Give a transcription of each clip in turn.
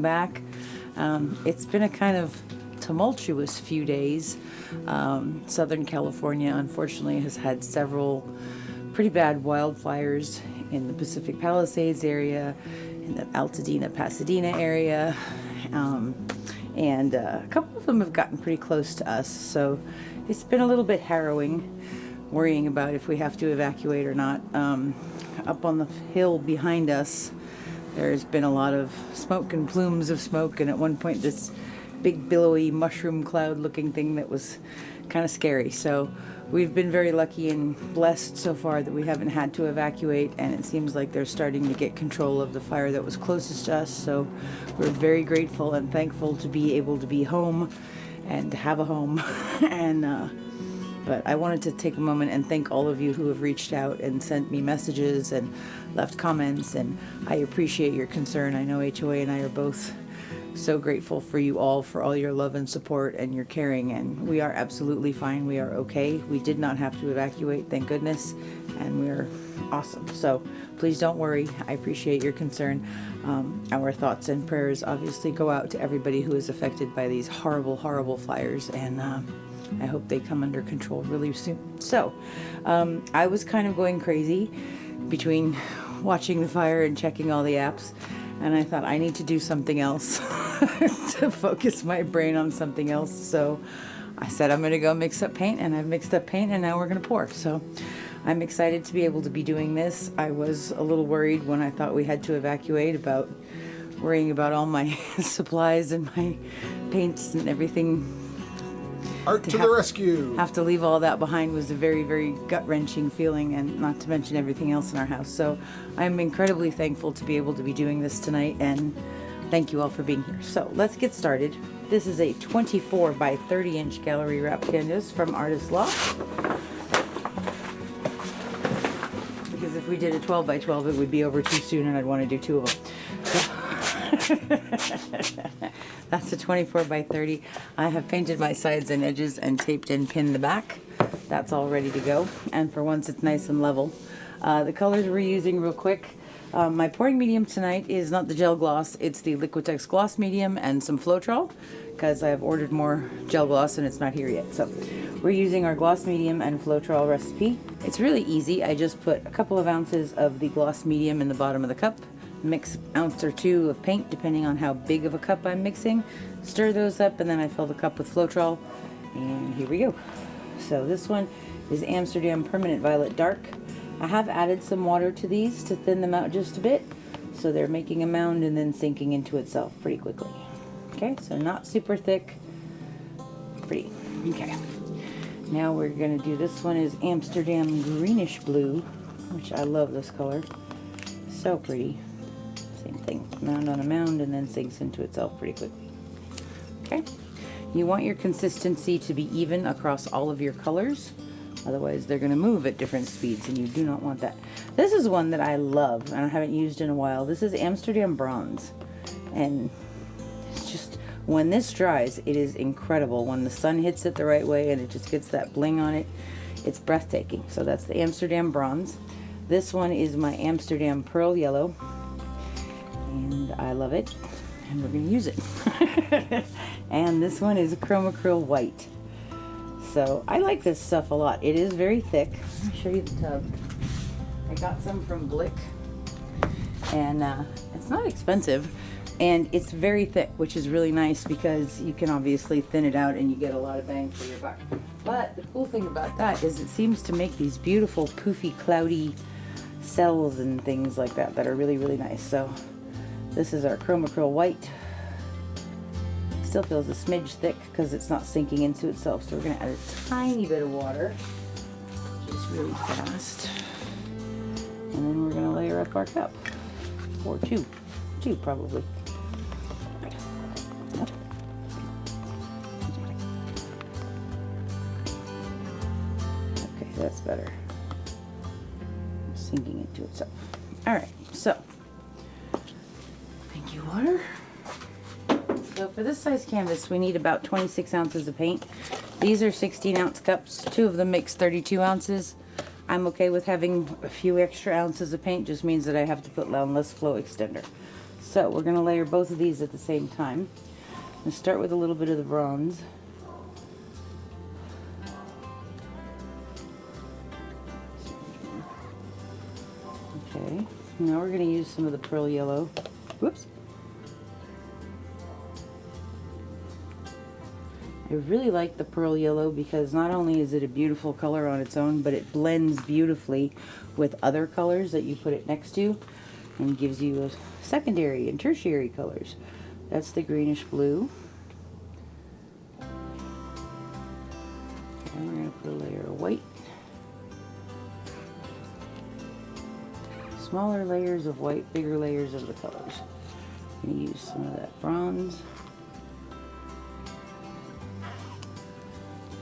back. It's been a kind of tumultuous few days. Southern California, unfortunately, has had several pretty bad wildfires in the Pacific Palisades area, in the Altadena, Pasadena area, and a couple of them have gotten pretty close to us. So it's been a little bit harrowing, worrying about if we have to evacuate or not. Up on the hill behind us, there's been a lot of smoke and plumes of smoke, and at one point this big billowy mushroom cloud looking thing that was kind of scary. So we've been very lucky and blessed so far that we haven't had to evacuate, and it seems like they're starting to get control of the fire that was closest to us. So we're very grateful and thankful to be able to be home and to have a home. But I wanted to take a moment and thank all of you who have reached out and sent me messages and left comments, and I appreciate your concern. I know HOA and I are both so grateful for you all, for all your love and support and your caring, and we are absolutely fine. We are okay. We did not have to evacuate, thank goodness, and we're awesome. So please don't worry. I appreciate your concern. Our thoughts and prayers obviously go out to everybody who is affected by these horrible, horrible fires, and I hope they come under control really soon. So I was kind of going crazy between watching the fire and checking all the apps, and I thought I need to do something else to focus my brain on something else. So I said I'm going to go mix up paint, and I've mixed up paint, and now we're going to pour. So I'm excited to be able to be doing this. I was a little worried when I thought we had to evacuate about worrying about all my supplies and my paints and everything. Art to the rescue! Have to leave all that behind was a very, very gut-wrenching feeling, and not to mention everything else in our house. So I'm incredibly thankful to be able to be doing this tonight, and thank you all for being here. So let's get started. This is a 24 by 30 inch gallery wrap canvas from Artist Loft. Because if we did a 12 by 12, it would be over too soon, and I'd want to do two of them. That's a 24 by 30. I have painted my sides and edges and taped and pinned the back. That's all ready to go, and for once it's nice and level. The colors we're using real quick. My pouring medium tonight is not the gel gloss, it's the Liquitex gloss medium and some Floetrol, because I've ordered more gel gloss and it's not here yet. So we're using our gloss medium and Floetrol recipe. It's really easy. I just put a couple of ounces of the gloss medium in the bottom of the cup, mix an ounce or two of paint depending on how big of a cup I'm mixing, stir those up, and then I fill the cup with Floetrol, and here we go. So this one is Amsterdam Permanent Violet Dark. I have added some water to these to thin them out just a bit, so they're making a mound and then sinking into itself pretty quickly. Okay, so not super thick, pretty. Okay, now we're gonna do, this one is Amsterdam Greenish Blue, which I love this color, so pretty. Same thing, mound on a mound and then sinks into itself pretty quickly. Okay, you want your consistency to be even across all of your colors, otherwise they're going to move at different speeds, and you do not want that. This is one that I love and I haven't used in a while. This is Amsterdam Bronze, and it's just, when this dries, it is incredible. When the sun hits it the right way and it just gets that bling on it, it's breathtaking. So that's the Amsterdam Bronze. This one is my Amsterdam Pearl Yellow, and I love it, and we're going to use it. And this one is Chromacryl White. So I like this stuff a lot. It is very thick. Let me show you the tub. I got some from Blick, and it's not expensive, and it's very thick, which is really nice because you can obviously thin it out and you get a lot of bang for your buck. But the cool thing about that is it seems to make these beautiful poofy cloudy cells and things like that that are really, really nice. So this is our Chromacryl White. Still feels a smidge thick because it's not sinking into itself, so we're going to add a tiny bit of water, just really fast, and then we're going to layer up our cup, or two probably. Okay, that's better. Sinking into itself. All right, so thank you, water. So for this size canvas, we need about 26 ounces of paint. These are 16-ounce cups. Two of them makes 32 ounces. I'm okay with having a few extra ounces of paint. Just means that I have to put down less flow extender. So we're going to layer both of these at the same time. I'm going to start with a little bit of the bronze. Okay, now we're going to use some of the pearl yellow. Whoops. I really like the pearl yellow because not only is it a beautiful color on its own, but it blends beautifully with other colors that you put it next to and gives you a secondary and tertiary colors. That's the greenish blue. And we're going to put a layer of white. Smaller layers of white, bigger layers of the colors. I'm going to use some of that bronze.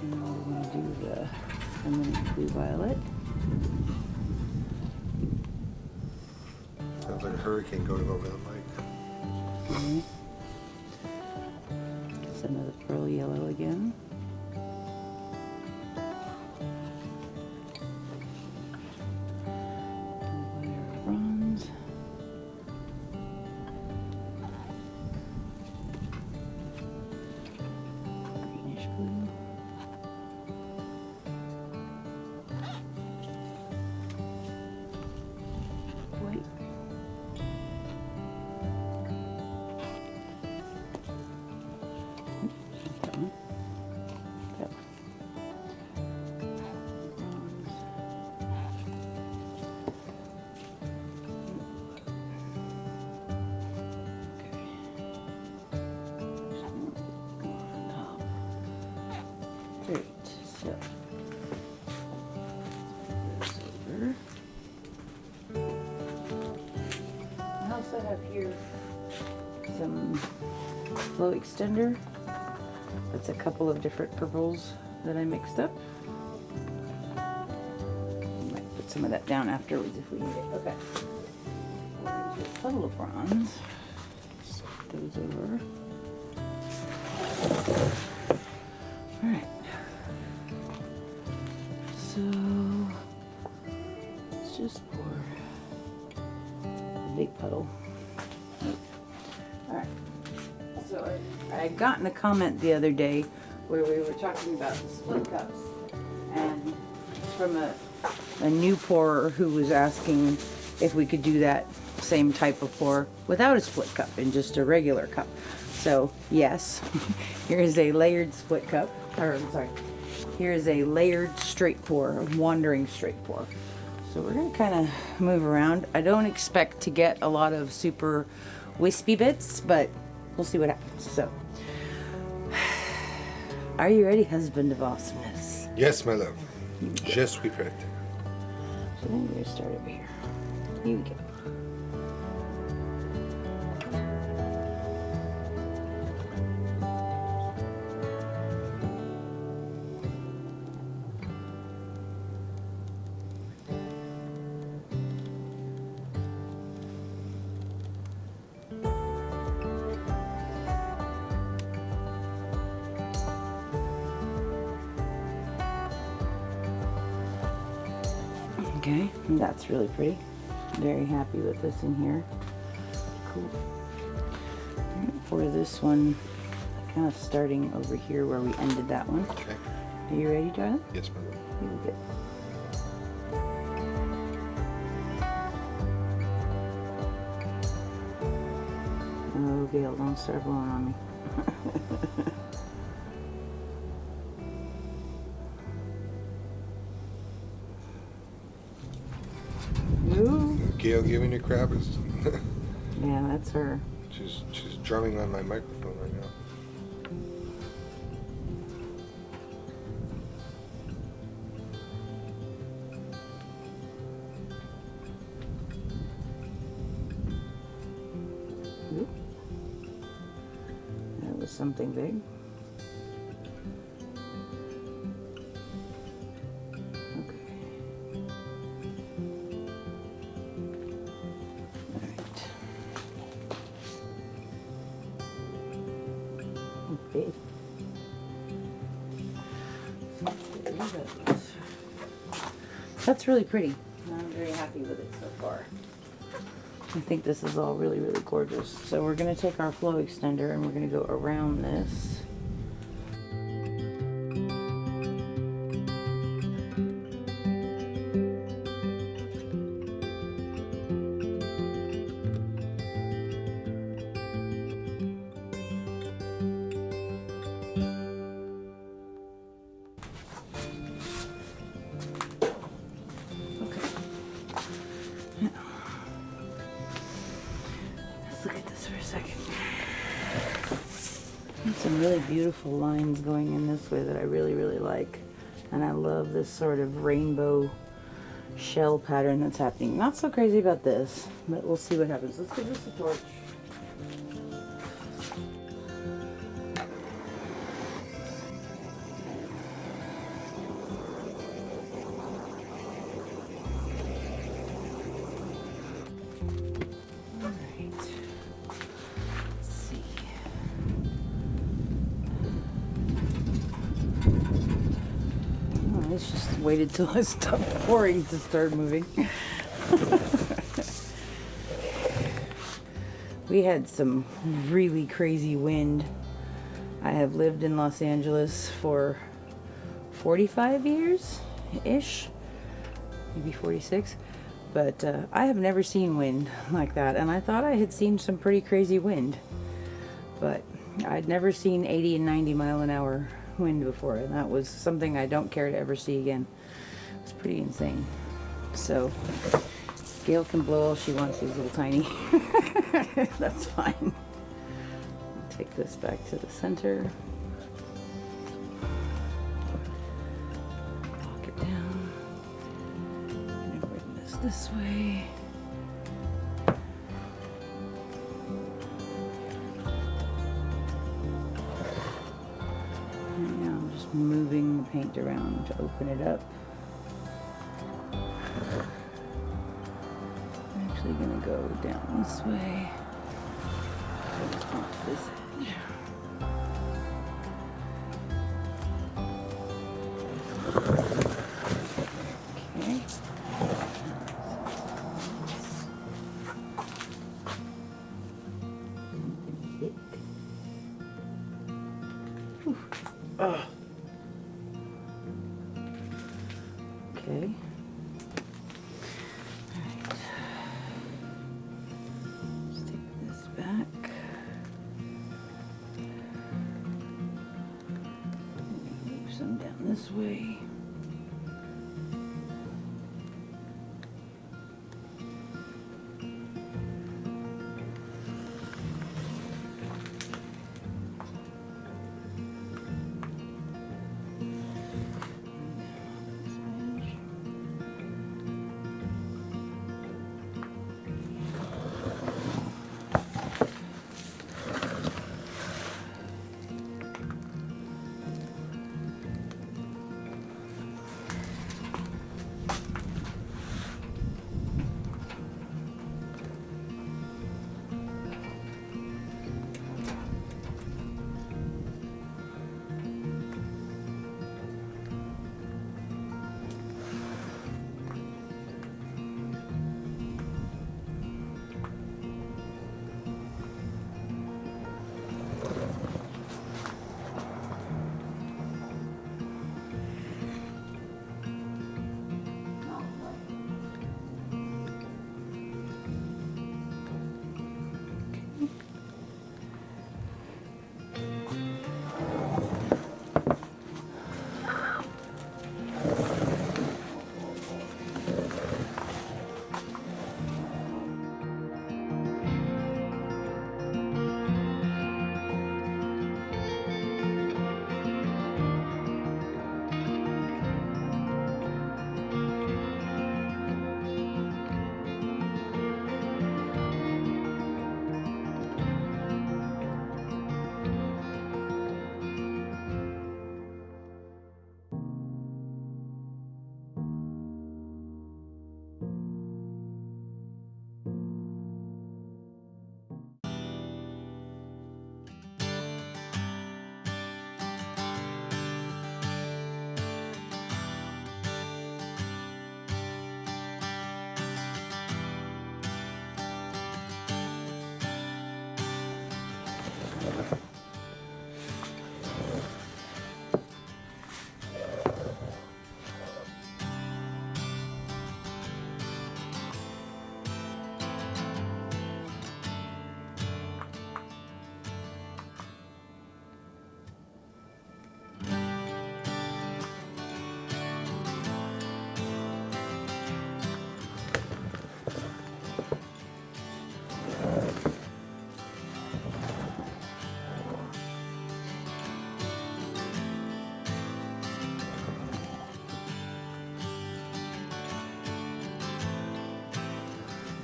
And we're going to do the blue violet. Sounds like a hurricane going over the mic. Some of the pearl yellow again. Bronze. Greenish blue. White. Great, so this over. I also have here some glow extender. That's a couple of different purples that I mixed up. Might put some of that down afterwards if we need it. Okay. We'll use a puddle of bronze. Set those over. All right. So let's just pour a big puddle. All right. So I had gotten a comment the other day where we were talking about the split cups, and from a new pourer who was asking if we could do that same type of pour without a split cup in just a regular cup. So yes, here is a layered split cup, or I'm sorry, here is a layered straight pour, a wandering straight pour. So we're gonna kind of move around. I don't expect to get a lot of super wispy bits, but we'll see what happens. So, are you ready, husband of awesomeness? Yes, my love. Je suis prête. So then we're gonna start over here. Here we go. Okay, and that's really pretty. Very happy with this in here. Cool. I'm gonna pour this one kind of starting over here where we ended that one. Okay. Are you ready, darling? Yes, my love. Here we go. Oh, Gail, don't start blowing on me. Ooh. Gail giving you crabbers. Yeah, that's her. She's drumming on my microphone right now. Oop. That was something big. Okay. That's really pretty. I'm very happy with it so far. I think this is all really, really gorgeous. So we're gonna take our flow extender and we're gonna go around this. Let's look at this for a second. There's some really beautiful lines going in this way that I really, really like. And I love this sort of rainbow shell pattern that's happening. Not so crazy about this, but we'll see what happens. Let's give this a torch. It's just waited till I stopped pouring to start moving. We had some really crazy wind. I have lived in Los Angeles for 45 years-ish, maybe 46, but I have never seen wind like that, and I thought I had seen some pretty crazy wind, but I'd never seen 80 and 90 mile an hour wind before, and that was something I don't care to ever see again. It's pretty insane. So Gail can blow all she wants, these little tiny. That's fine. Take this back to the center. Lock it down. I'm gonna bring this way. Moving the paint around to open it up. I'm actually going to go down this way off this edge. Okay. Okay. Alright. Let's take this back. Move some down this way.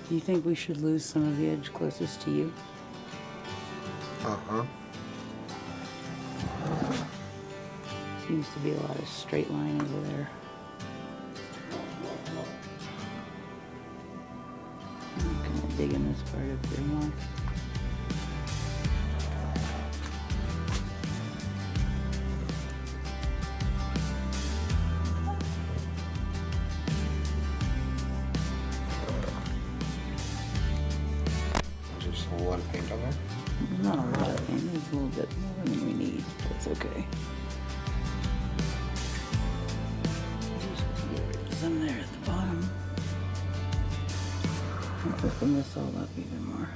Do you think we should lose some of the edge closest to you? Uh-huh. Seems to be a lot of straight line over there. I'm kind of digging this part up here more. Just a lot of paint on there. Not a lot of paint, there's a little bit more than we need, but it's okay. Just get rid of some there at the bottom. I'll open this all up even more.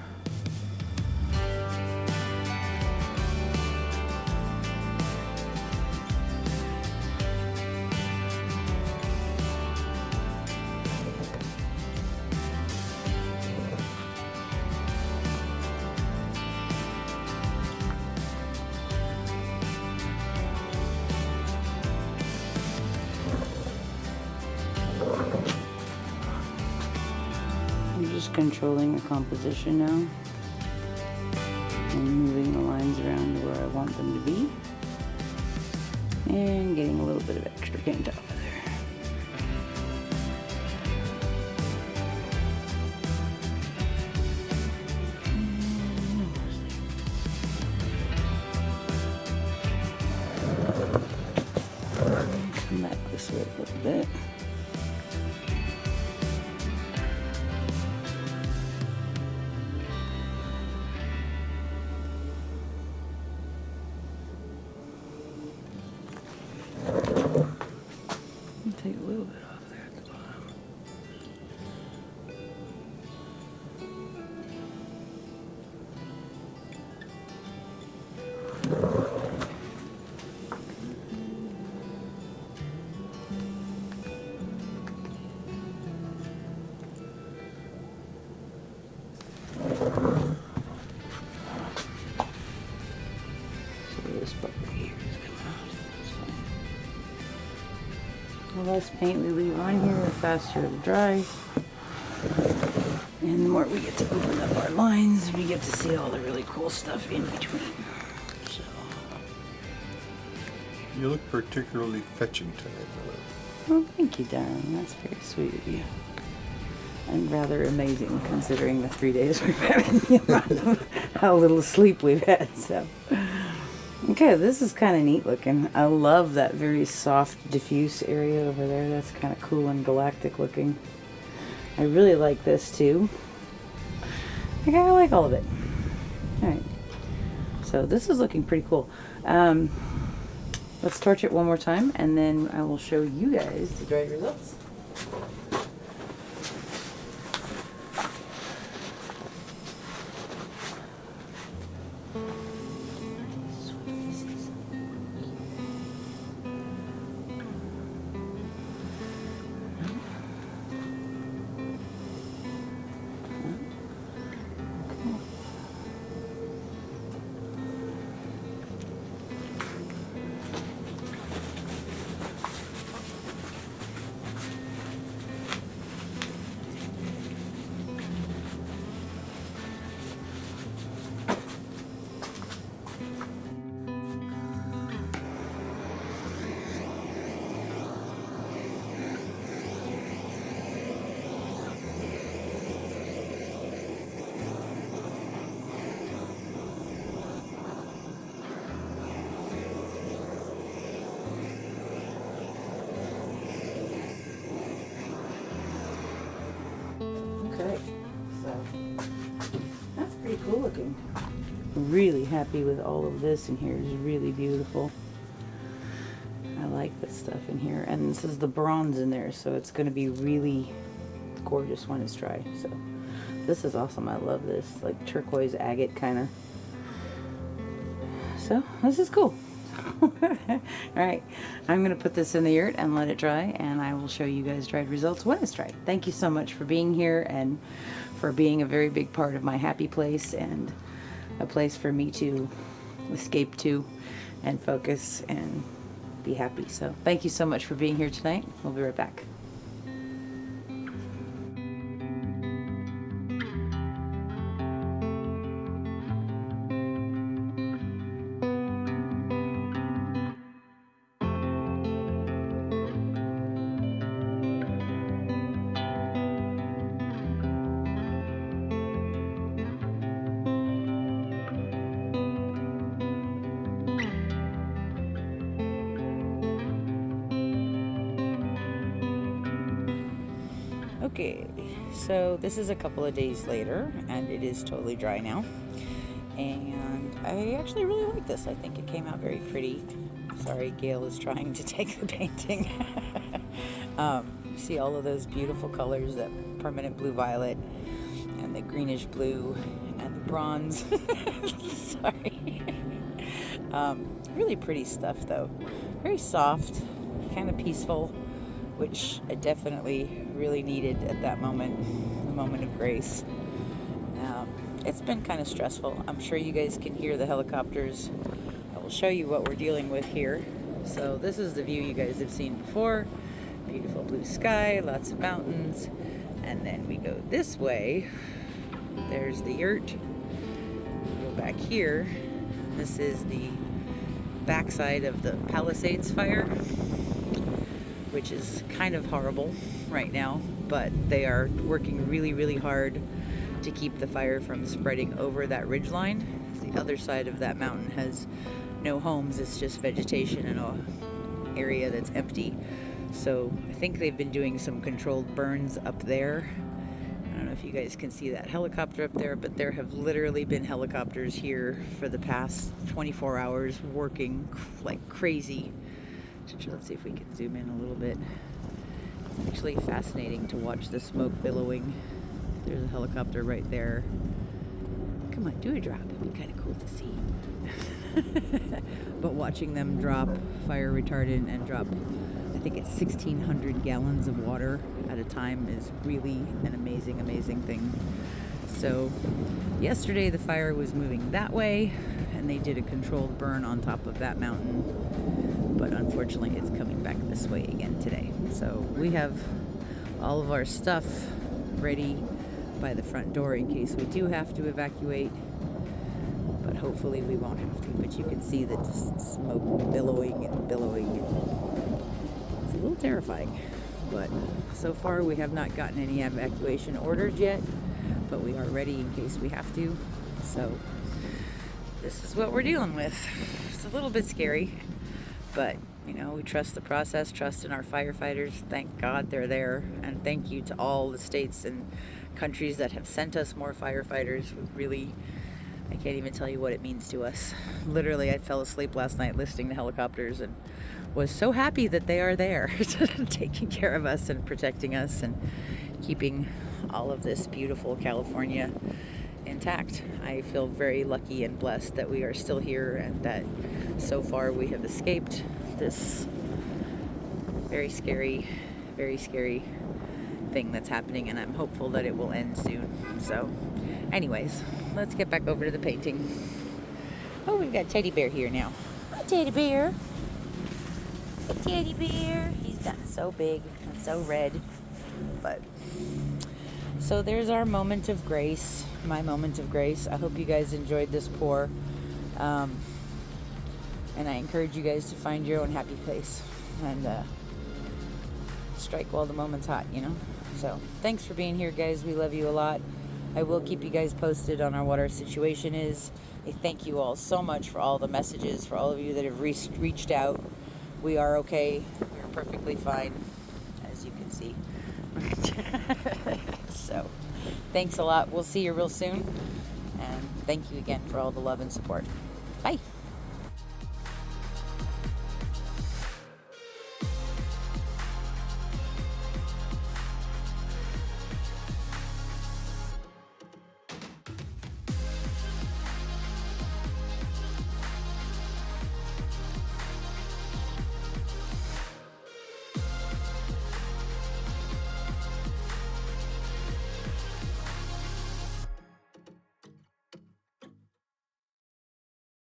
I'm just controlling the composition now and moving the lines around to where I want them to be and getting a little bit of extra paint off of there. Come back this way a little bit. Take a little bit off there at the bottom. So this part right here is coming out. That's fine. The less paint we leave on here, the faster it'll dry. And the more we get to open up our lines, we get to see all the really cool stuff in between. So, You look particularly fetching tonight, Miller. well, thank you, darling. That's very sweet of you. And rather amazing considering the 3 days we've had and the amount of how little sleep we've had. So, okay, this is kind of neat looking. I love that very soft, diffuse area over there. That's kind of cool and galactic looking. I really like this too. Okay, I like all of it. Alright, so this is looking pretty cool. Let's torch it one more time and then I will show you guys the dried results. Okay, so that's pretty cool looking. Really happy with all of this in here. It's really beautiful. I like this stuff in here. And this is the bronze in there, so it's going to be really gorgeous when it's dry. So this is awesome. I love this, like turquoise agate kind of. So this is cool. Alright, I'm going to put this in the yurt and let it dry, and I will show you guys dried results when it's dried. Thank you so much for being here and for being a very big part of my happy place and a place for me to escape to and focus and be happy. So thank you so much for being here tonight. We'll be right back. Okay, so this is a couple of days later, and it is totally dry now. And I actually really like this. I think it came out very pretty. Sorry, Gail is trying to take the painting. See all of those beautiful colors, that permanent blue violet, and the greenish blue, and the bronze. Sorry. Really pretty stuff, though. Very soft, kind of peaceful, which I definitely really needed at that moment, the moment of grace. It's been kind of stressful. I'm sure you guys can hear the helicopters. I will show you what we're dealing with here. So this is the view you guys have seen before. Beautiful blue sky, lots of mountains. And then we go this way. There's the yurt. We go back here. This is the backside of the Palisades Fire, which is kind of horrible right now, but they are working really, really hard to keep the fire from spreading over that ridge line. The other side of that mountain has no homes, it's just vegetation and an area that's empty. So I think they've been doing some controlled burns up there. I don't know if you guys can see that helicopter up there, but there have literally been helicopters here for the past 24 hours working like crazy. Let's see if we can zoom in a little bit. It's actually fascinating to watch the smoke billowing. There's a helicopter right there. Come on, do a drop. It'd be kind of cool to see. But watching them drop fire retardant and drop, I think it's 1,600 gallons of water at a time is really an amazing, amazing thing. So yesterday the fire was moving that way, and they did a controlled burn on top of that mountain. But unfortunately it's coming back this way again today. So we have all of our stuff ready by the front door in case we do have to evacuate, but hopefully we won't have to. But you can see the smoke billowing and billowing. It's a little terrifying, but so far we have not gotten any evacuation orders yet, but we are ready in case we have to. So this is what we're dealing with. It's a little bit scary, but you know, we trust the process, trust in our firefighters. Thank God they're there, and thank you to all the states and countries that have sent us more firefighters. Really, I can't even tell you what it means to us. Literally, I fell asleep last night listening to helicopters and was so happy that they are there taking care of us and protecting us and keeping all of this beautiful California intact. I feel very lucky and blessed that we are still here and that so far we have escaped this very scary thing that's happening, and I'm hopeful that it will end soon. So anyways, let's get back over to the painting. Oh, we've got Teddy Bear here now. Hi, Teddy Bear. Hey, Teddy Bear. He's gotten so big and so red. But so there's our moment of grace, my moment of grace. I hope you guys enjoyed this pour. And I encourage you guys to find your own happy place and strike while the moment's hot, you know? So thanks for being here, guys. We love you a lot. I will keep you guys posted on what our situation is. I thank you all so much for all the messages, for all of you that have reached out. We are okay. We're perfectly fine, as you can see. So thanks a lot. We'll see you real soon. And thank you again for all the love and support. Bye.